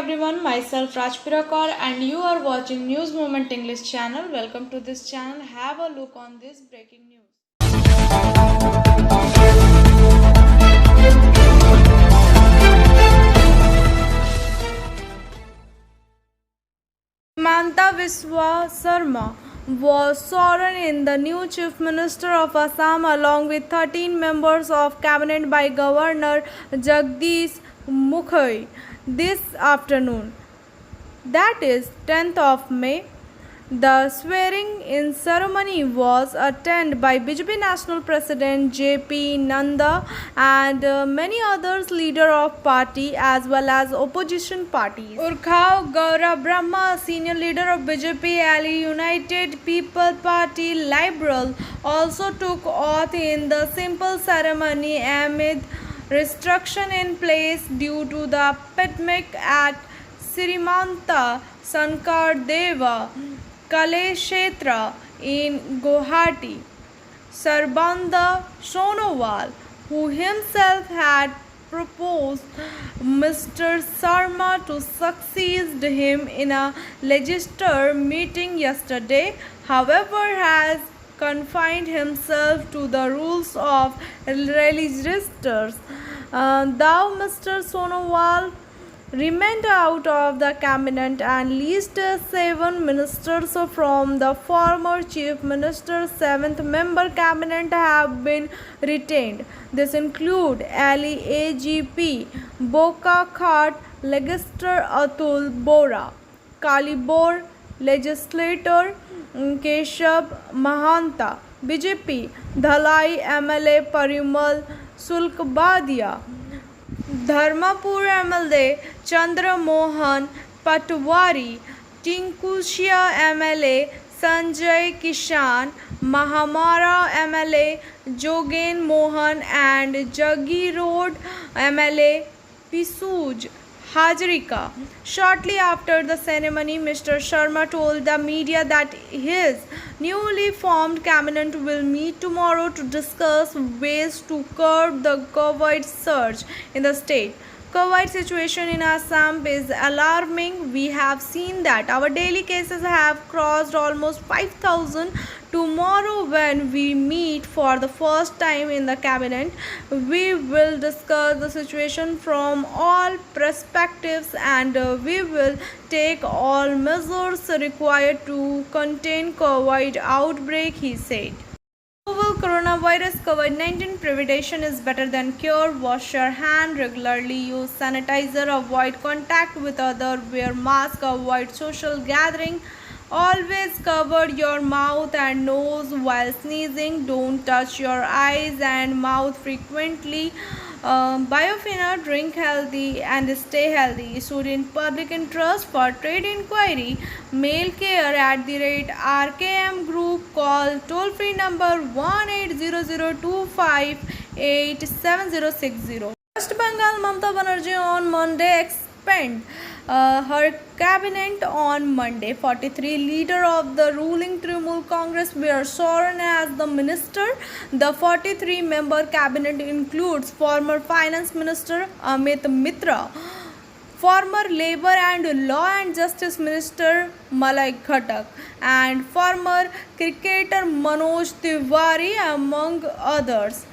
everyone, myself Rajpirakar and you are watching News Moment English channel. Welcome to this channel. Have a look on this breaking news. Himanta Biswa Sarma was sworn in the new Chief Minister of Assam along with 13 members of cabinet by Governor Jagdish Mukherjee this afternoon. That is 10th of May. The swearing-in ceremony was attended by BJP National President J.P. Nanda and many others leaders of party as well as opposition parties. Urkhav Gaurav Brahma, senior leader of BJP Ally United People Party Liberal, also took oath in the simple ceremony amid restriction in place due to the pandemic at Srimanta Sankar Deva Kaleshetra in Guwahati. Sarbanda Sonowal, who himself had proposed Mr. Sarma to succeed him in a legislature meeting yesterday, however, has confined himself to the rules of registers. Thou, Mr. Sonowal, remained out of the cabinet and least 7 ministers from the former chief minister's 7th member cabinet have been retained. This include Ali AGP, Boka Khat, Legislator Atul Bora, Kalibor, Legislator Keshav Mahanta, BJP, Dhalai MLA Parimal Sulkbadia, Dharmapur MLA Chandra Mohan Patwari, Tinkushia MLA Sanjay Kishan, Mahamara MLA Jogen Mohan and Jaggi Road MLA Pisuj Hazarika. Shortly after the ceremony, Mr. Sharma told the media that his newly formed cabinet will meet tomorrow to discuss ways to curb the COVID surge in the state. COVID situation in Assam is alarming. We have seen that our daily cases have crossed almost 5,000. Tomorrow, when we meet for the first time in the cabinet, we will discuss the situation from all perspectives and we will take all measures required to contain COVID outbreak, he said. Novel coronavirus COVID-19 prevention is better than cure. Wash your hand regularly, use sanitizer, avoid contact with others, wear mask, avoid social gathering. Always cover your mouth and nose while sneezing. Don't touch your eyes and mouth frequently. Biofina, drink healthy and stay healthy. Issued in public interest for trade inquiry. Mail care @RKM Group. Call toll free number 1800258760. West Bengal Mamata Banerjee on Monday expand her cabinet on Monday. 43 leaders of the ruling Trinamool Congress were sworn as the minister. The 43-member cabinet includes former Finance Minister Amit Mitra, former Labour and Law and Justice Minister Malay Khattak, and former cricketer Manoj Tiwari, among others.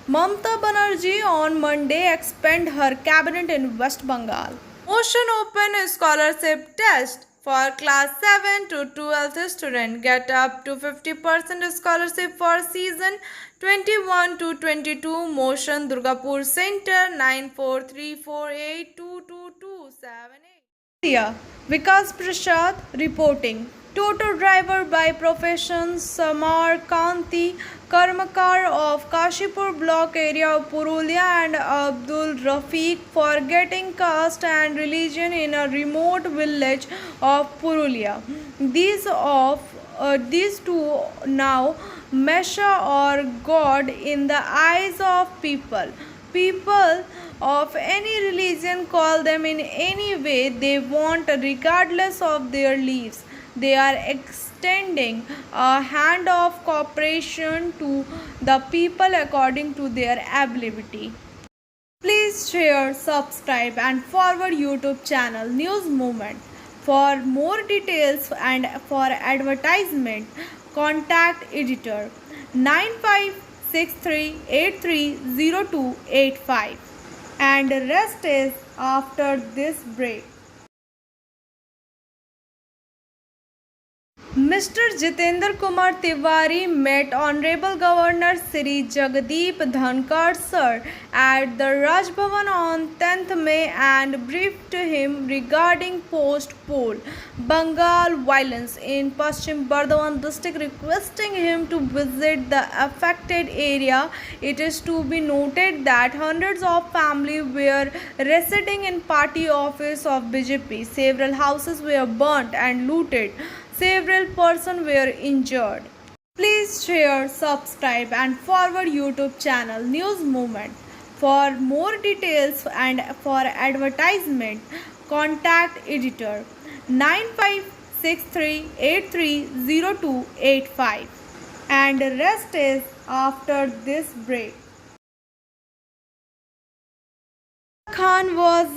Mamata Banerjee on Monday expanded her cabinet in West Bengal. Motion Open Scholarship Test for class 7 to 12th students. Get up to 50% scholarship for season 21 to 22. Motion Durgapur Center 9434822278. Vikas Prasad reporting. Toto driver by profession Samar Kanti Karmakar of Kashipur block area of Purulia and Abdul Rafiq for getting caste and religion in a remote village of Purulia. These two now Mesha or God in the eyes of people. People of any religion call them in any way they want regardless of their beliefs. They are extending a hand of cooperation to the people according to their ability. Please Please share, subscribe and forward YouTube channel News Movement. For more details and for advertisement, contact editor 9563830285. And rest is after this break. Mr. Jitendra Kumar Tiwari met Honorable Governor Sri Jagdeep Dhankar Sir at the Raj Bhavan on 10th May and briefed him regarding post-poll Bengal violence in Paschim Bardhaman district, requesting him to visit the affected area. It is to be noted that hundreds of families were residing in party office of BJP. Several houses were burnt and looted. Several persons were injured. Please share, subscribe and forward YouTube channel News Movement. For more details and for advertisement, contact editor 9563830285. And rest is after this break. Khan was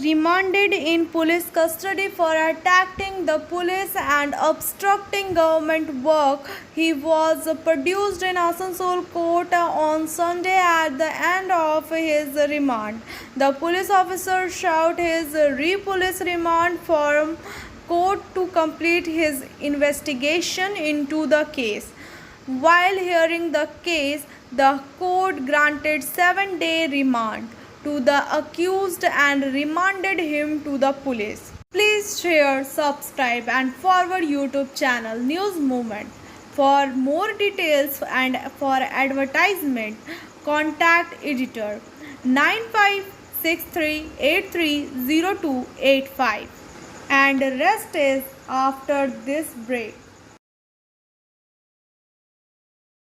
remanded in police custody for attacking the police and obstructing government work. He was produced in Asansol court on Sunday at the end of his remand. The police officer sought his police remand from court to complete his investigation into the case. While hearing the case, the court granted 7-day remand to the accused and remanded him to the police. Please share, subscribe and forward YouTube channel News Movement. For more details and for advertisement, contact editor 9563830285. And rest is after this break.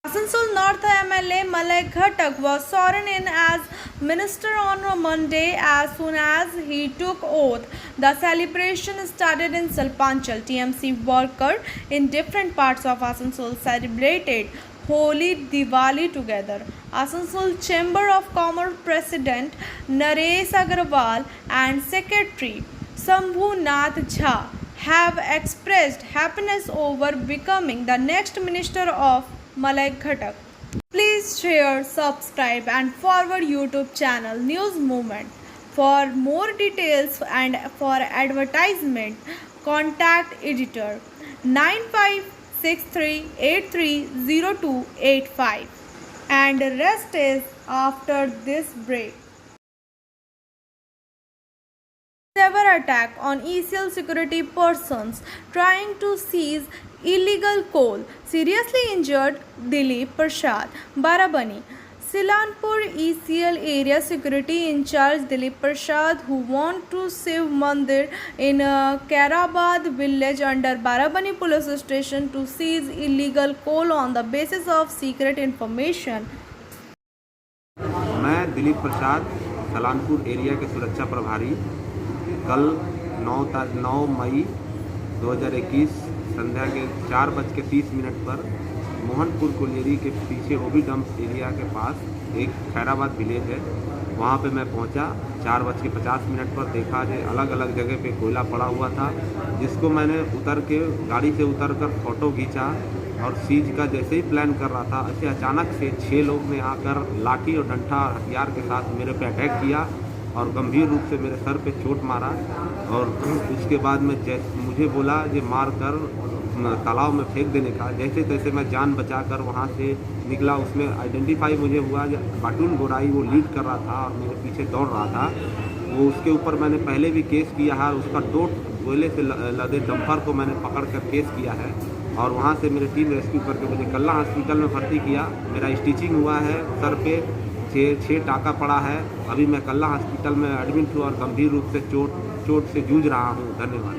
Asansol North MLA Malay Ghatak was sworn in as minister on Monday as soon as he took oath. The celebration started in Salpanchal. TMC workers in different parts of Asansol celebrated Holi Diwali together. Asansol Chamber of Commerce President Naresh Agarwal and Secretary Sambhu Nath Jha have expressed happiness over becoming the next minister of Malay Ghatak. Please share, subscribe and forward YouTube channel News Movement. For more details and for advertisement, contact editor 9563830285. And rest is after this break. Cyber attack on ECL security persons trying to seize illegal coal. Seriously injured Dilip Prasad. Barabani. Silanpur ECL area security in charge Dilip Prasad, who want to Shiv Mandir in Karabad village under Barabani police station to seize illegal coal on the basis of secret information. मैं दिलीप प्रसाद Salanpur area के सुरक्षा प्रभारी कल 9 मई 2021 संध्या के 4:30 पर Mohanpur colliery के पीछे OB dump area के पास एक खैराबाद विलेज है, वहाँ पे मैं पहुँचा। 4:50 पर देखा कि अलग अलग जगह पे कोयला पड़ा हुआ था, जिसको मैंने गाड़ी से उतर कर फ़ोटो खींचा और सीज का जैसे ही प्लान कर रहा था, ऐसे अचानक से 6 लोग ने आकर लाठी और डंडा हथियार के साथ मेरे पे अटैक किया और गंभीर रूप से मेरे सर पे चोट मारा। और उसके बाद में मुझे बोला कि मार कर तालाब में फेंक देने का। जैसे तैसे मैं जान बचाकर वहाँ से निकला। उसमें आइडेंटिफाई मुझे हुआ कि बाटून गोराई वो लीड कर रहा था और मेरे पीछे दौड़ रहा था। वो उसके ऊपर मैंने पहले भी केस किया है। उसका टोट कोयले से लदे डंपर को मैंने पकड़ कर केस किया है और वहाँ से मेरी टीम रेस्क्यू करके मुझे कल्ला हॉस्पिटल में भर्ती किया। मेरा स्टिचिंग हुआ है, सर पे 6 टाका पड़ा है। अभी मैं कल्ला हॉस्पिटल में एडमिट हूँ और गंभीर रूप से चोट से जूझ रहा हूँ। धन्यवाद।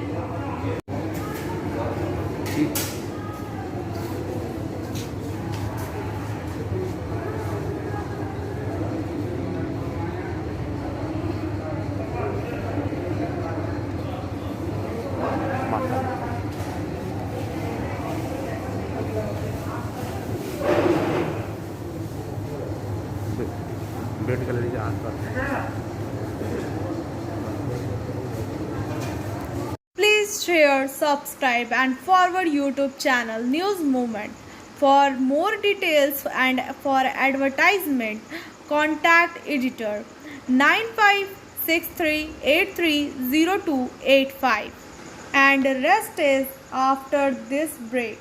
बेड गैलरी के आसपास share, subscribe and forward YouTube channel News Movement. For more details and for advertisement, contact editor 9563830285. And rest is after this break.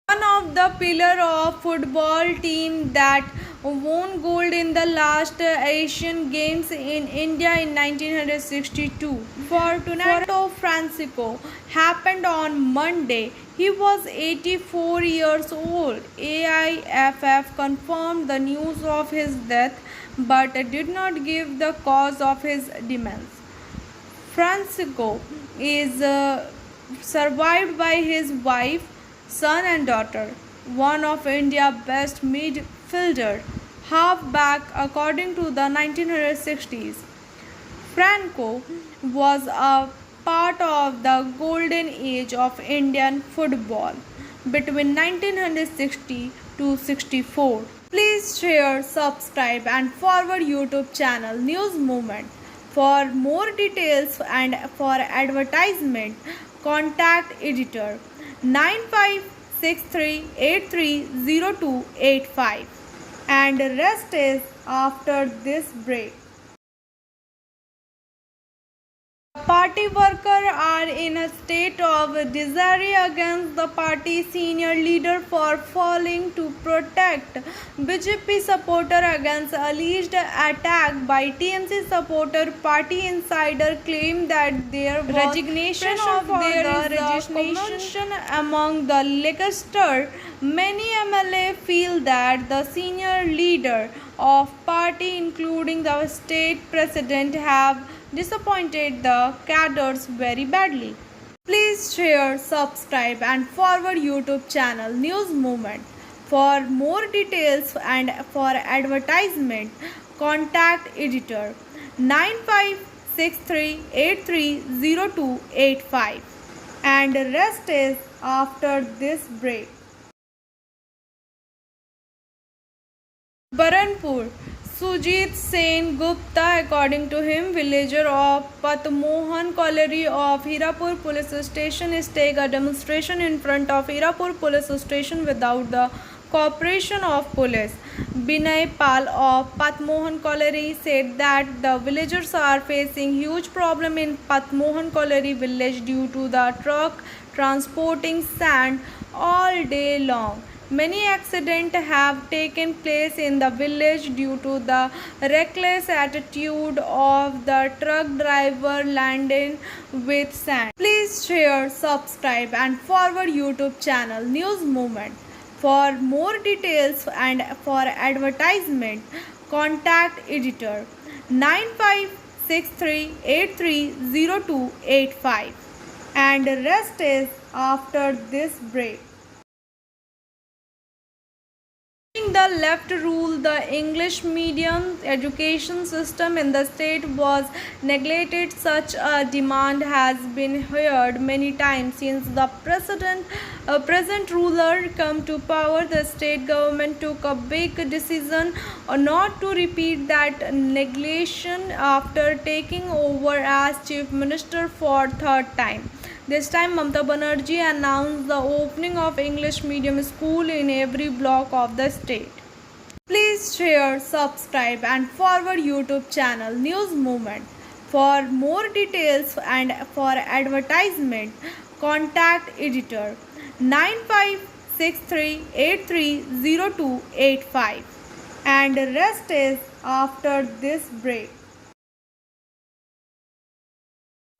One of the pillar of football team that won gold in the last Asian Games in India in 1962. Fortunato Francisco happened on Monday. He was 84 years old. AIFF confirmed the news of his death but did not give the cause of his demise. Francisco is survived by his wife, son and daughter, one of India's best midfielder, half-back according to the 1960s. Franco was a part of the golden age of Indian football between 1960 to 64. Please share, subscribe and forward YouTube channel News Movement. For more details and for advertisement, contact editor 9563830285. And rest is after this break. Party workers are in a state of disarray against the party senior leader for failing to protect BJP supporter against alleged attack by TMC supporter. Party insider claimed that there was resignation among the legislators. Many MLA feel that the senior leader of party, including the state president, have disappointed the cadres very badly. Please share, subscribe and forward YouTube channel News Movement. For more details and for advertisement, contact editor 9563830285. And rest is after this break. Baranpur. Sujit Sen Gupta, according to him, villager of Patmohan Colliery of Hirapur Police Station, staged a demonstration in front of Hirapur Police Station without the cooperation of police. Binay Pal of Patmohan Colliery said that the villagers are facing huge problem in Patmohan Colliery village due to the truck transporting sand all day long. Many accidents have taken place in the village due to the reckless attitude of the truck driver laden with sand. Please share, subscribe and forward YouTube channel News Movement. For more details and for advertisement, contact editor 9563830285. And rest is after this break. The left rule, the English medium education system in the state was neglected. Such a demand has been heard many times since the present ruler come to power. The state government took a big decision not to repeat that neglection after taking over as chief minister for third time. This time, Mamata Banerjee announced the opening of English medium school in every block of the state. Please share, subscribe and forward YouTube channel News Movement. For more details and for advertisement, contact editor 9563830285. And rest is after this break.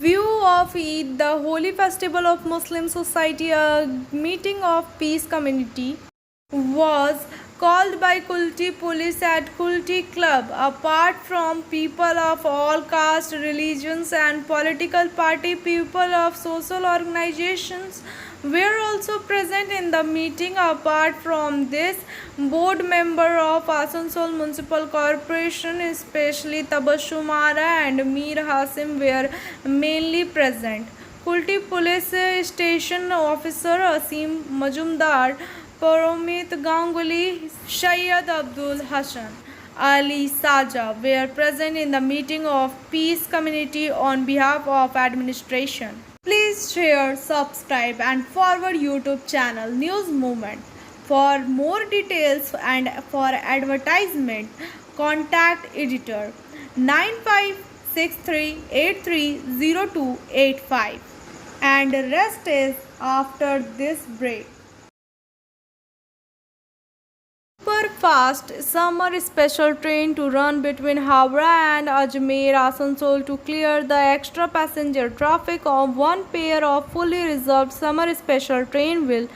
View of Eid, the holy festival of Muslim society, a meeting of peace community, was called by Kulti police at Kulti Club. Apart from people of all castes, religions and political party, people of social organizations were also present in the meeting. Apart from this, board member of Asansol Municipal Corporation, especially Tabassum Ara and Mir Hasim, were mainly present. Kulti Police Station Officer Asim Majumdar, Paromit Ganguly, Syed Abdul Hassan, Ali Saja were present in the meeting of Peace Committee on behalf of administration. Please share, subscribe and forward YouTube channel News Movement. For more details and for advertisement, contact editor 9563830285. And rest is after this break. Superfast summer special train to run between Howrah and Ajmer Asansol to clear the extra passenger traffic of one pair of fully reserved summer special train will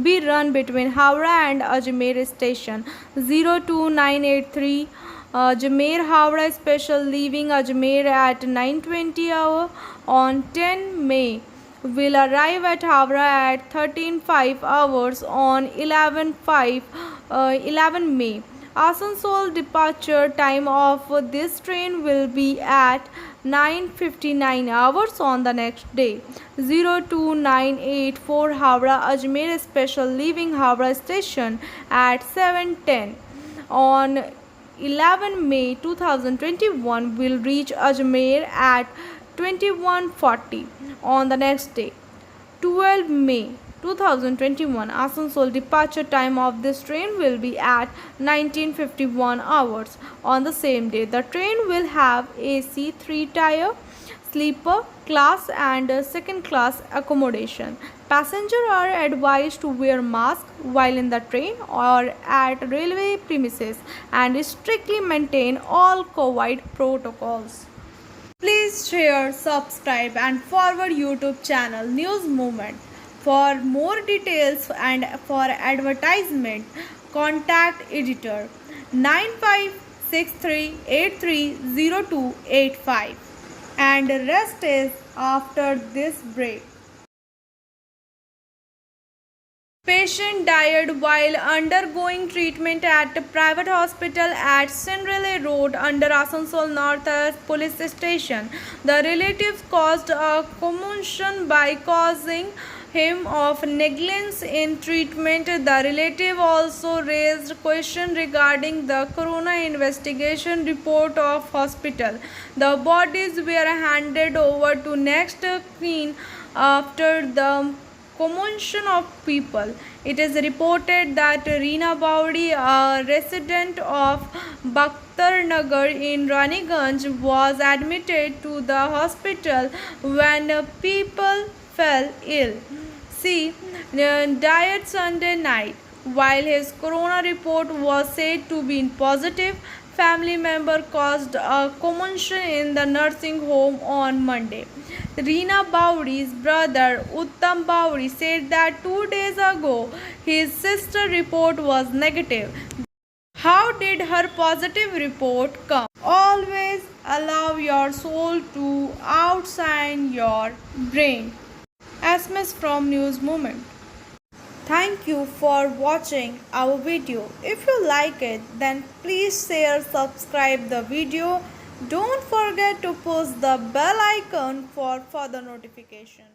be run between Howrah and Ajmer station 02983 Ajmer Howrah special leaving Ajmer at 9:20 hour on 10 May will arrive at Howrah at 13:05 hours on 11 May. Asansol departure time of this train will be at 9:59 hours on the next day. 02984 Howrah Ajmer special leaving Howrah station at 7:10 on 11 May 2021 will reach Ajmer at 21:40 on the next day. 12 May 2021 Asansol departure time of this train will be at 19:51 hours on the same day. The train will have AC 3-tier, sleeper class and second class accommodation. Passengers are advised to wear mask while in the train or at railway premises and strictly maintain all COVID protocols. Please share, subscribe and forward YouTube channel News Movement. For more details and for advertisement, contact editor 9563830285. And rest is after this break. Patient died while undergoing treatment at a private hospital at Cinderella Road under Asansol North Police Station. The relatives caused a commotion by causing him of negligence in treatment. The relative also raised questions regarding the corona investigation report of hospital. The bodies were handed over to next kin after the commotion of people. It is reported that Reena Baudi, a resident of Bakhtar Nagar in Raniganj, was admitted to the hospital when people fell ill. She died Sunday night. While his corona report was said to be positive, family member caused a commotion in the nursing home on Monday. Reena Baudi's brother Uttam Baudi said that 2 days ago his sister report was negative. How did her positive report come? Always allow your soul to outshine your brain. SMS from News Movement. Thank you for watching our video. If you like it, then please share, subscribe the video. Don't forget to push the bell icon for further notification.